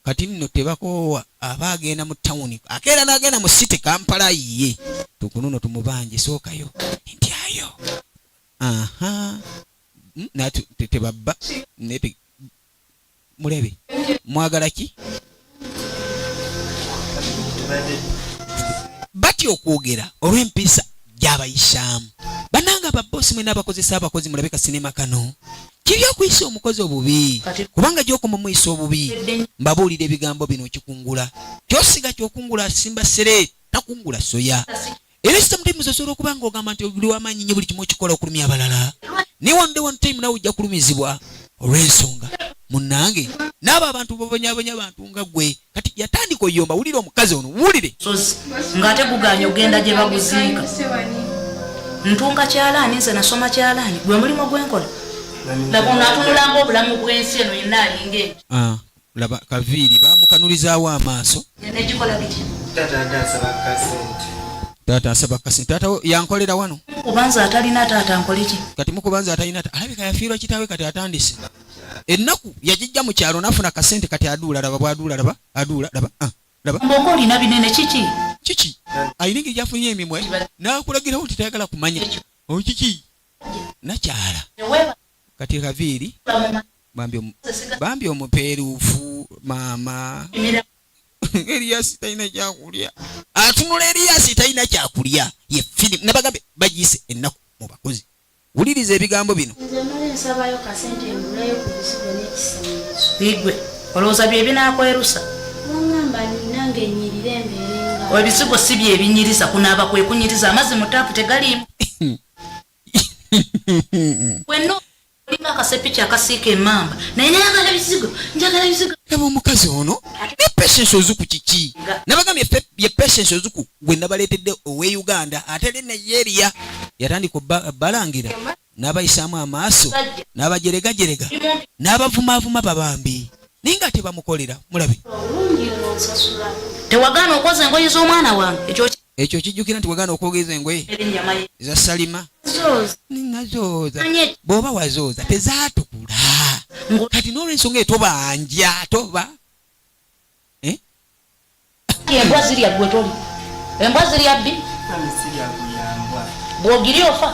kati nno tebakoowa aba agenda mu tawuni akeera n'agenda mu city Kampala ye tukununo tumubanje sookayo ntyayo tebabba mulebe mwagala ki batya okwogera olw'empisa gy'abayisaamu bannanga ababosi mwe n'abakozesa abakozi mulabeka sinema kano kibi okuyisa omukozi obubi kubanga gy'okumumuyisa obubi mbabuulira ebigambo bino okikungula kyosiga kyokungula asimba sere takungula soya era kitamutimuza osobola okuba nga ogamba nti oli w'amaanyi nnyo buli kimu okikola okulumya abalala naye one day one time nawe ojja kulumizibwa olw'ensonga munnange n'abo abantu babonyabonya abantu nga gwe kati yatandika oyomba wulira omukazi ono wulire ng'ate guganye ogenda gye baguziika ntunga kyalaani nze nasoma kyalaani gwe mulimo gwenkola laba ono atunulanga obulamu bw'ensi eno yenna alinga ekyo laba Kaviiri baamukanulizaawo amaaso negikola biti taata asaba kasente taata yankolera wano kubanza atalina taata nkoleki kati mukubanza atalina alabika yafiirwa kitaawe kati atandise ennaku yagijja mu kyalo nafuna kasente kati aduula laba bwaduula laba aduula laba mbongo olina binene kiki ayina engeri gyafunye emimwe n'akulagirawo nti tayagala kumanya okiki nakyala kati Kaviiri bambi omupeeruufu maama Eriyasi talina kyakulya atunula Eriyasi talina kyakulya ye firimu nabagambe bagiyise ennaku mu bakozi wuliriza ebigambo bino igwe olowooza bye binakwerusa ebisigo si byebinyiriza kunaaba kwekunyiriza amazzi mu taapu tegaliimu wenno olinga akasepi kyakasiika emmamba naye njagala ebisigo laba omukazi ono ne Patience Ozuku kiki nabagambye ye Patience Ozuku gwe nabaleetedde owe Uganda ate Nigeria yatandika balangira n'abayisaamu amaaso n'abajeregajerega n'abavumaavuma babambi naye nga tebamukolera mulabe tewagaana okwoza engoye z'omwana wange ekyo kijjukira nti wagaana okwogeza engoye eza Salima nazooza bw'oba wazooza tezaatukula kati n'olwensonga etobanja toba embwa zirya gwe toli embwa zirya bbi bw'ogiri ofa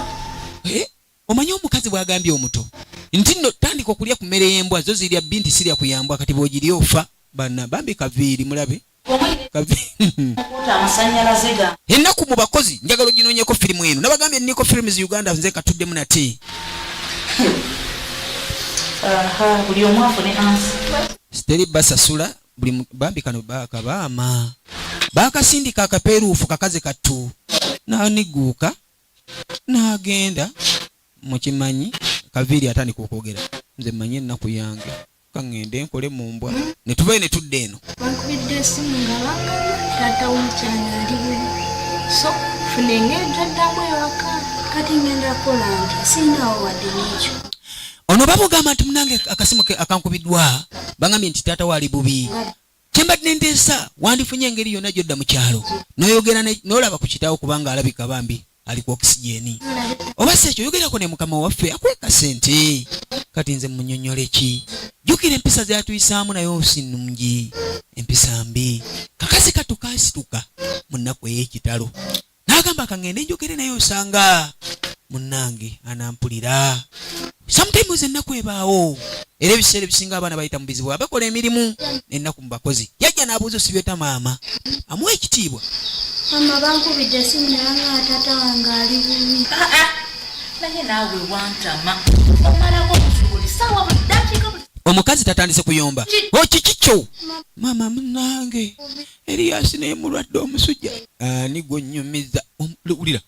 omanyi omukazi bw'agambye omuto nti nno tandika okulya ku mmere y'embwa zo zirya bbi nti sirya kuyambwa kati bw'ogiri ofa banna bambi Kaviiri mulabe ennaku mu bakozi njagala oginoonyeko firimu eno nabagambye niko Films Uganda nze katuddemu nate buli omu afune ansi Steri basasula buli bambi kano bakabaama bakasindika akapeeruufu kakaze kattu naniguuka n'agenda mukimanyi Kaviri atandika okwogera nze mmanyi ennaku yange kangende nkole mu mbwa ne tuvayo ne tudda eno bankubidde essimu nga bagamba taata w'omukyala ali bubi so funenge ntaddamu ewaka kati ngenda kola nti sinaawo wadde n'ekyo ono babugamba nti munange akasimu akankubiddwa bangambye nti taata waali bubi kyembadde nenteesa wandifunye engeri yonna gyodda mu kyalo n'oyogera n'olaba ku kitaawo kubanga alabika bambi ali ku okisigeni oba si ekyo yogerako ne mukama waffe akweka sente kati nze munyonyole ki jjukira empisa zyatuyisaamu naye si nnungi empisa mbi kakazi katukasituka mu nnaku ey'ekitalo n'agamba kangende njogere naye osanga munnange anampulira sometimes ennaku ebaawo era ebiseera ebisinga abaana bayita mu bizibu abakola emirimu ennaku mu bakozi yajja n'abuuza osibyeta maama amuwa ekitiibwa mama bankubidde essimu nanga taata wange ali bubi naye naawe wantama omalako busubuli sawa budakiika omukazi tatandise kuyomba okikikyo mama munange Erias naye mulwadde omusujja ani gonyumiza wulira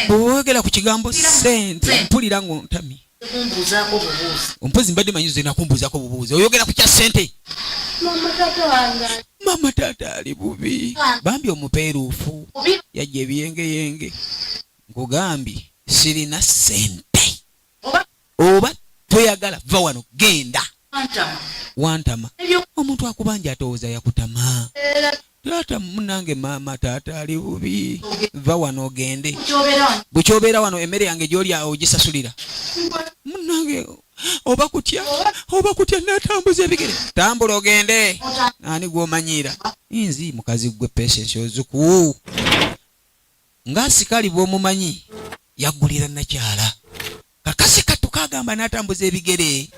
bwogera ku kigambo sente mpulira ngontami kumbuuzaako bubuuzi ompozi mbadde manyi ze nakumbuuzako bubuuzi oyogera ku kya sente mama taata ali bubi bambi omupeeruufu yajja ebiyengeyenge nkugambye sirina sente oba toyagala va wano genda wantama omuntu akubanja atowooza yakutama taata munange mama taata ali bubi va wano ogende bwekyobeera wano emmere yange gy'oli ogisasulira munange oba kutya natambuza ebigere tambula ogende ani gw'omanyira nzi mukazi gwe Patience ozuku nga sikali bw'omumanyi yaggulira nakyala kakasi katukagamba natambuza ebigere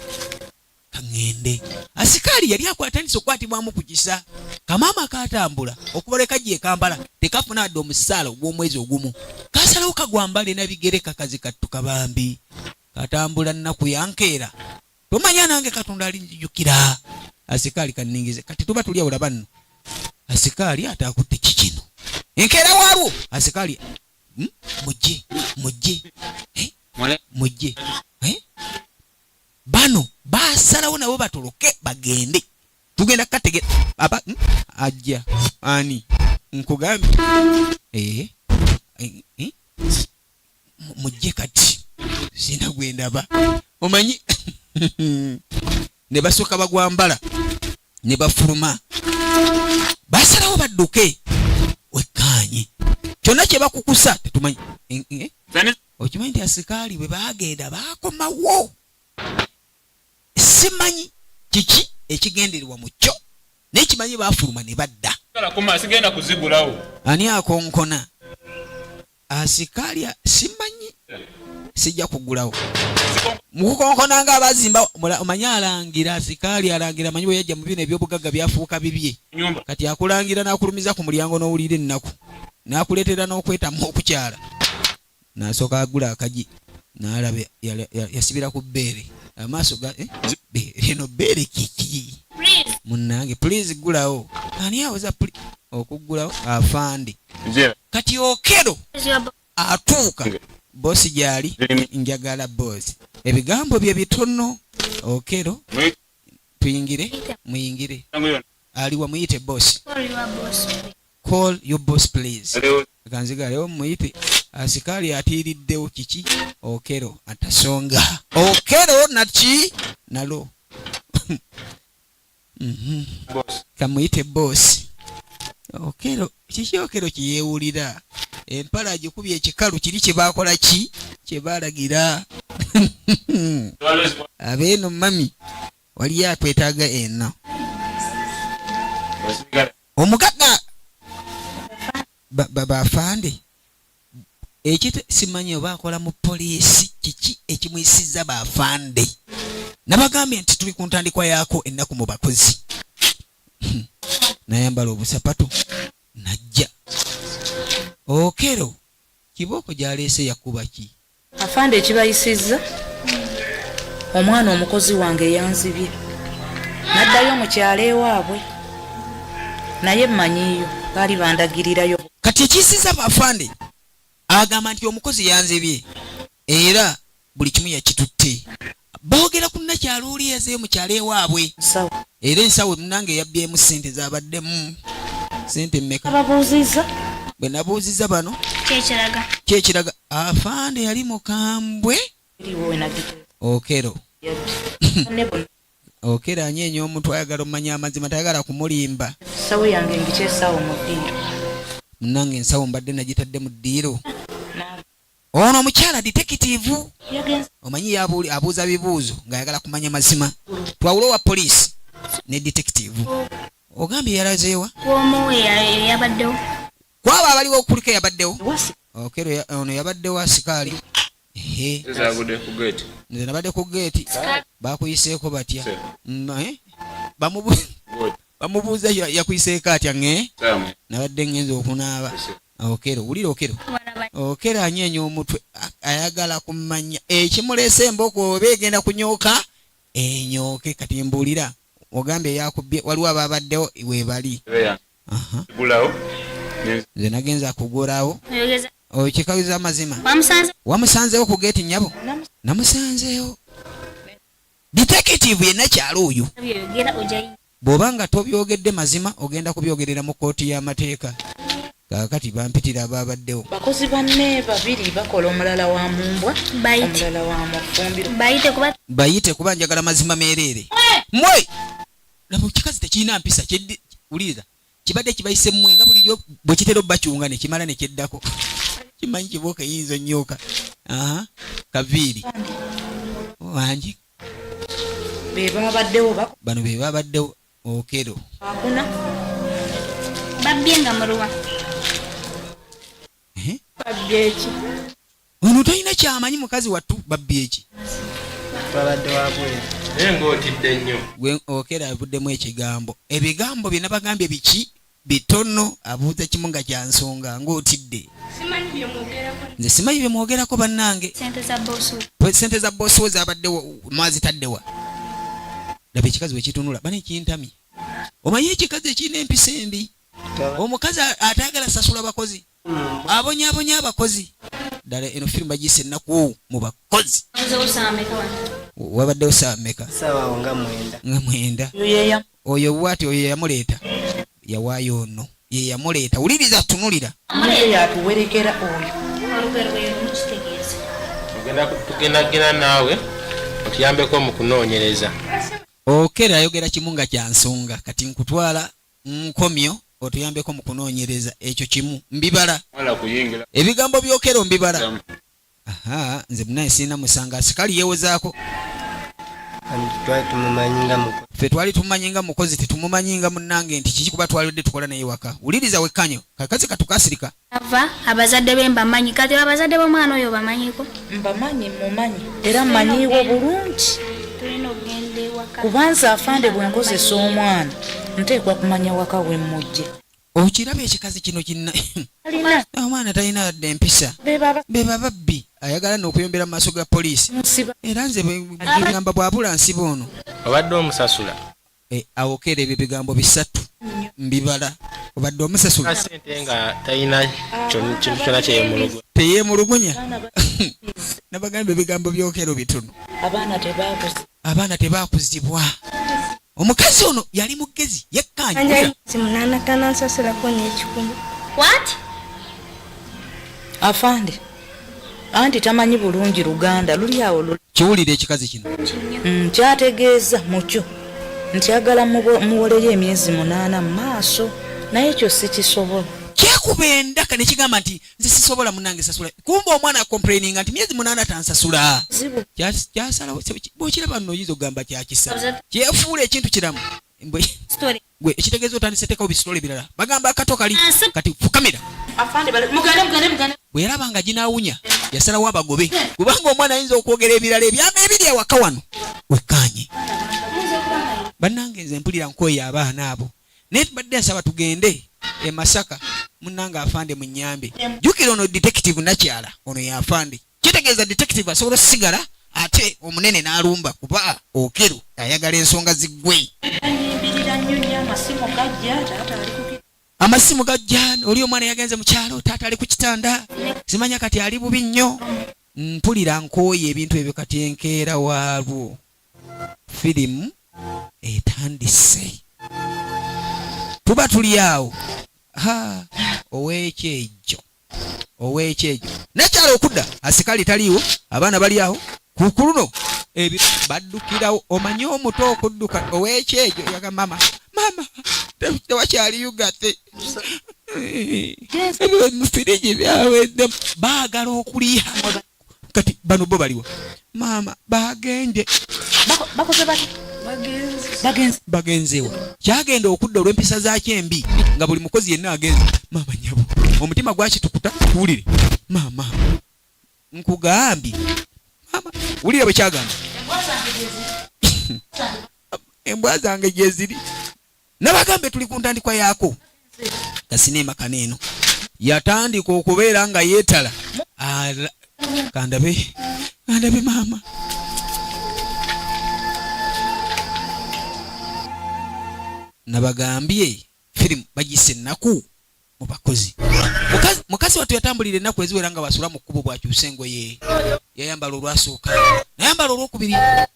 kangende asikali yali akwatandise okukwatibwamu ku kisa kamaama katambula okubaleka gye Kampala tekafuna adde omusaala ogw'omwezi ogumu kasalawo kagwambale nabigere kakazi kattuka bambi katambula nnaku yankeera tomanya nange Katonda alinjijukira asikali kaningize kati tuba tuli awulaba nno asikali atakutte kikino enkeera waalwo asikali mujje bano basalawo nabo batoloke bagende tugenda kategera aba ajja ani nkugambye mujje kati sina gwendaba omanyi ne basooka bagwambala ne bafuluma basalawo badduke wekkaanye kyonna kye bakukusa tetumanyi okimanyi nti asikali bwe bagenda bakomawo simanyi kiki ekigendererwa mu kyo naye kimanyi baafuluma ne badda sigenda kuzigulawo ani akonkona asikali simanyi sijja kugulawo mukukonkona nga abazimba omanyi alangira asikali alangira manyi bwe yajja mu bino ebyobugagga byafuuka bibye kati akulangira n'akulumiza ku mulyango n'owulira ennaku n'akuleetera n'okwetamu okukyala n'asooka agula akagi n'alaba yasibira ku bbeere amaaso ga lino bbeere kiki munnange please gulawo ani awoza okuggulawo afande kati okero atuuka bosi gyali njagala bosi ebigambo bye bitono okero tuyingire muyingire aliwa muyite bosi call your boss please kanzigalewo muyite asikali atiiriddewo kiki okero atasonga okero naki nalo kamuyite bosi okero kiki okero kiyeewulira empala agikubye ekikalu kiri kyebakola ki kyebalagira abeeno mami wali akwetaaga eno omugaga bafande ekite simanyi oba akola mu poliisi kiki ekimuyisizza bafande nabagambye nti tuli ku ntandikwa yaako ennaku mu bakozi n'ayambala obusapatu najja. Okero kibooko gy'aleese yakuba ki? Afande ekibayisizza omwana omukozi wange yanzibye n'addayo mu kyalo ewaabwe naye mmanyiyo baali bandagirirayo. Kati ekiyisiza bafande agamba nti omukozi yanzibye era buli kimu yakitutte. Boogera ku nnakyalo oli yazeeyo mu kyalo ewaabwe era ensawo munange yabbyemu ssente zabaddemu. Ssente mmeka? Ababuuzizza bwe nabuuziza bano kyekiraga afande yali mukambwe. Okero Okero anyeenya omuntu ayagala omanya amazima tayagala kumulimba. Sawo yange ngikyesawo mu ddiiro. Munange ensawo mbadde nagitadde mu ddiiro. Ono omukyala detective omanyi abuuza bibuuzo ng'ayagala kumanya mazima. Twawula wa poliisi ne detective. Ogambye yalazeewa? Omu yabaddewo. Kwaba abaliwo okuliko yabaddewo. Okero ono yabaddewo asikaali. Zagude ku gate. Nze nabadde ku gate. Bakuyiseeko batya? Bamubuuza yakuyiseeko atya ng'e? Nabadde ngenze okunaaba. Okero wulira Okero. Okero anyeenya omutwe ayagala kumanya ekimuleese emboko oba egenda kunyooka enyooke. Kati mbuulira ogambye yakubye waliwo ababaddewo weebali. Bulawo. Nze nagenza akugolawo. Okikawiza amazima. Wamusanzewo ku gate nnyabo? Namusanzeewo. Detective yenna kyalo oyo. Bw'oba nga tobyogedde mazima ogenda kubyogerera mu kooti y'amateeka. Kaakati bampitira ababaddewo. Bakozi banne babiri bakola omulala wa mumbwa omulala wa mufumbiro. Bayite kuba njagala mazima meereere. Mmwe! Laba kikazi tekirina mpisa wuliriza. Kibadde kibayise mmwe nga bulijjo bwe kitera obbacunga ne kimala ne kyeddako. Kimanyi kibooka yinza nnyoka. Kaviiri. Wangi. Bano be babaddewo Okero. Babbye nga muruwa. Babbye eki? Ono tolina kyamanyi mukazi wattu babbye eki? Babadde wabwe. Ng'otidde nnyo. Gwe Okero avuddemu ekigambo. Ebigambo bye nabagambye biki? Bitono. Abuuza kimu nga kya nsonga ng'otidde. Nze simanyi bye mwogerako bannange. Ssente za boosi wo zabaddewo mwazitaddewa. Laba ekikazi bwe kitunula bane ekintamye. Omanyi ekikazi ekirina empisa embi. Omukazi atayagala sasula bakozi. Abonyaabonya abakozi. Ddala eno firimu bagiyise ennaku mu bakozi. Wabaddewo saa mmeka? Sawa nga 9. Nga 9. Oyo bwati oyo yamuleeta. Yawaayo ono. Ye yamuleeta. Wuliriza tunulira. Yatuwerekera oyo. Tugenda naawe otuyambeko mu kunoonyereza. Okero ayogera kimu nga kya nsonga kati nkutwala nkomyo otuyambeko mu kunoonyereza ekyo kimu mbibala. Ebigambo by'Okero mbibala. Nze munaye sirina musanga asikali yeewozaako. Ffe twali tumumanyi nga mukozi tetumumanyi nga munnange nti kiki kuba twalidde tukola naye waka. Wuliriza wekkanyo kakazi katukasirika. Abazadde be mbamanyi kati abazadde b'omwana oyo bamanyiko? Mbamanyi mumanyi era mmanyiiwo bulungi. Kubanza afande bwe nkozesa omwana nteekwa kumanya waka we mujje. Okiraba ekikazi kino kinna omwana talina wadde empisa. Be bababbi ayagala n'okuyombera mu maaso ga poliisi. Era nze bwegamba bwabula nsiba ono. Obadde omusasula? Okero ebyo bigambo 3 mbibala. Obadde omusasula? Sente nga talina kintu kyonna kyeyemulugunya. Teyeemulugunya? Nabagamba ebigambo by'Okero bitono. Abaana tebaakuzibwa. Omukazi ono yali mugezi yekkaanya. Simunana kanansasirako n'ekikumi. Afande anti tamanyi bulungi Luganda luli awo. Kiwulire ekikazi kino? Kyategeeza mukyo nti agala muwoleyo emyezi 8 mu maaso naye ekyo sikisobola. Kyekuba endaka ne kigamba nti nze sisobola munange sasula. Kumba omwana complaininga nti myezi 8 tansasula. Kyasalawo bw'okiraba nno oyinza okugamba kyakisa. Kyefuula ekintu kiramu. Gwe ekitegeeza otandise teekawo bisitole birala. Bagamba akato kali kati fukamira. Mugane. Bwe yalaba nga ginaawunya yasalawo abagobe. Kubanga omwana ayinza okwogera ebirala ebyama ebiri awaka wano. Wekkaanye. Bannange nze mpulira nkooye abaana abo. naye tubadde nsaba tugende e Masaka munnanga afande mu Nnyambe. Jukira ono detective Nakyala ono yafande. Kitegeeza detective asobola osigala ate omunene n'alumba kuba Okero ayagala ensonga ziggwe. Amasimu gajja oli omwana yagenze mu kyalo taata ali ku kitanda simanya kati ali bubi nnyo. Mpulira nkooye ebintu ebyo kati enkeera waalwo. Firimu etandise tuba tuli awo ow'ekyejo Nakyala okudda asikali taliiwo abaana bali awo kukuluno baddukirawo omanyi omuto okudduka ow'ekyejo yaga mama tewakyali yugate mufiriji byawedde baagala okuliya kati bano bo baliwa mama bagende bagenzewa kyagenda okudda olw'empisa zaakyo embi nga buli mukozi yenna agenze mama nyabo omutima gwakitukuta tuwulire mama nkugambye mama wulira bwe kyagamba embwa zange gye ziri nabagambe tuli ku ntandikwa yaako kasinema kaneeno yatandika okubeera nga yeetala kandabe mama nabagambye firimu bagise ennaku mu bakozi. Mukazi watu yatambulira ennaku eziwera nga basula mu kkubo bw'akyusa engoye yayambala olwasooka nayambala olwokubiri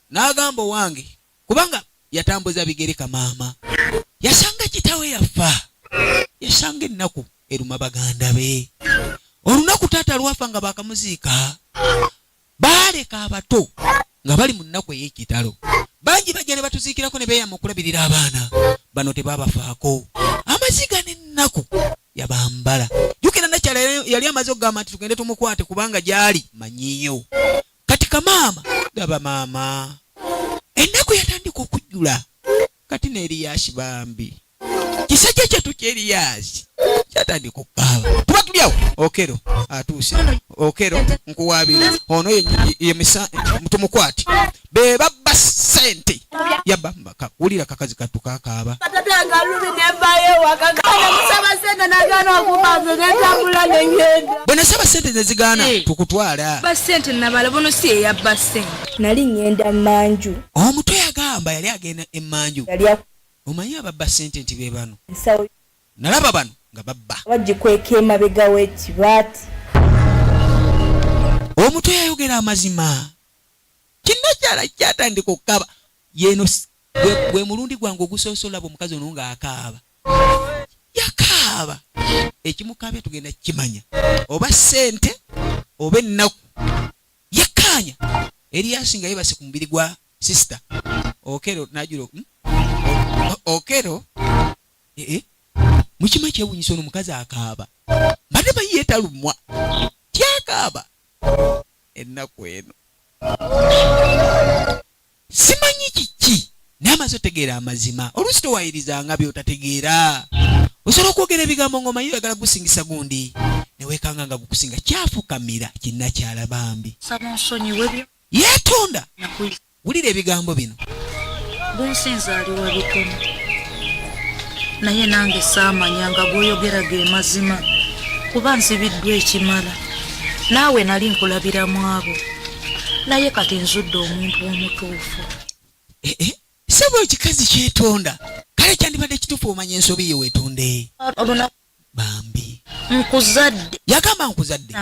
n'agamba owange kubanga yatambuza bigereka maama yasanga kitawe yafa yasanga ennaku eruma baganda be olunaku taata lwafa nga bakamuziika baaleka abato nga bali mu nnaku ey'ekitalo bangi bajja ne batuziikirako ne beeyama okulabirira abaana bano tebabafaako amaziga n'ennaku yabambala. Jukira Nakyala yali amaze okugamba nti tugende tumukwate kubanga gyali manyiyo kati kamaama gaba maama ennaku yatandika okujjula kati n'Eriyasi bambi kisajja kyatu ky'Eriyasi kyatandika okukaaba tuba tuli awo Okero atuuse Okero nkuwaabira ono ye tumukwate be babba ssente yabba maka wulira kakazi katukakaaba bwe nasaba ssente nezigaana tukutwala basente nabala bono si eyabba ssente nali ngenda Mmanju omutwe yagamba yali agenda Emmanju omanyi ababba ssente nti be bano nalaba bano nga babba bagikweka emabega w'ekibaati omutwe yayogera amazima Nakyala kyatandika okukaba yeno bwe mulundi gwange ogusoosola omukazi ono ng'akaaba yakaaba ekimukabya tugenda kimanya oba ssente oba ennaku yakkaanya Eriyasi nga yebase ku mubiri gwa sister Okero najula Okero mukimanyi kyewuunyisa ono omukazi akaaba mbadde bayi yeetalumwa tyakaaba ennaku eno simanyi kiki n'amaze otegeera amazima oluusi towayirizanga by'otategeera osobola okwogera ebigambo ng'omanyi oyagala gusingisa gundi neweekanga nga gukusinga kyafukamira Kinnakyala bambi yeetonda wulira ebigambo bino bunsinza aliwa bitono naye nange saamanya nga gw'oyogera ge mazima kuba nzibiddwa ekimala naawe nali nkulabiramu abo naye kati nzudde omuntu omutuufu sebo ekikazi kyetonda kale kyandibadde kituufu omanya ensobi ye weetonde bambi nkuzadde yagamba nkuzadde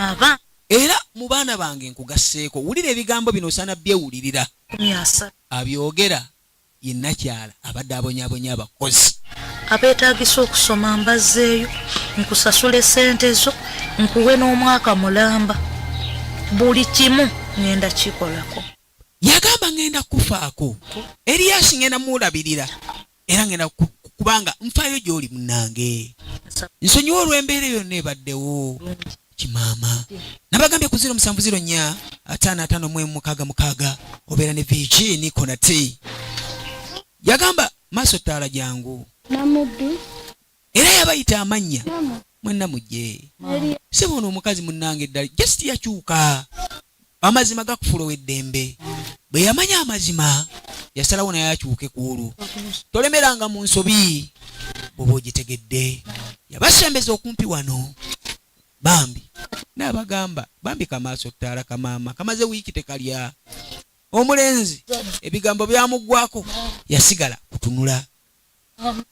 era mu baana bange nkugasseeko wulira ebigambo bino osaana byewulirira abyogera ye Nakyala abadde abonyaabonya abakozi abeetaagisa okusoma mbazzeeyo nkusasula essente zo nkuwe n'omwaka mulamba buli kimu ngenda kikolako yagamba ngenda kufaako Eriyasi ngenda muulabirira era ngenda kubanga nfaayo gy'oli munnange nsonyiwa olw'embeera yonna ebaddewo kimaama nabagambye ku 0704 55 obeera ne VG Nikona T yagamba maaso ttaala jangu Namudu era yabayita amannya mwenna mujje sebono omukazi munnange eddala just yakyuka amazima gakufuula ow'eddembe bwe yamanya amazima yasalawo naye akyuke kuulu tolemeranga mu nsobi bwoba ogitegedde yabasembeza okumpi wano bambi n'abagamba bambi kamaaso ttaala kamaama kamaze wiiki tekalya omulenzi ebigambo byamuggwako yasigala kutunula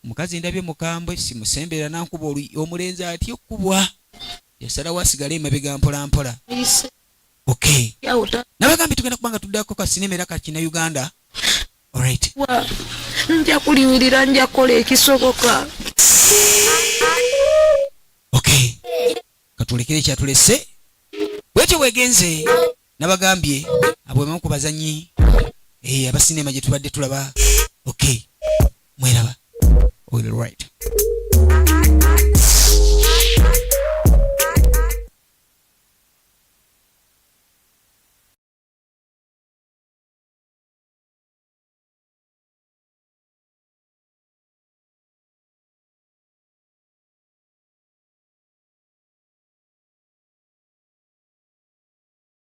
mukazi ndabye mukambwe simusembera nankuba omulenzi atya okkubwa yasalawo asigale emabega mpolampola okay nabagambye tugenda kubanga tuddako kasinema era kakina Uganda alright nja kuliwirira nja kukola ekisoboka okay katulekere kyatulese bwetyo bwegenze nabagambye abwema ku bazanyi abasinema gye tubadde tulaba okay mweraba all right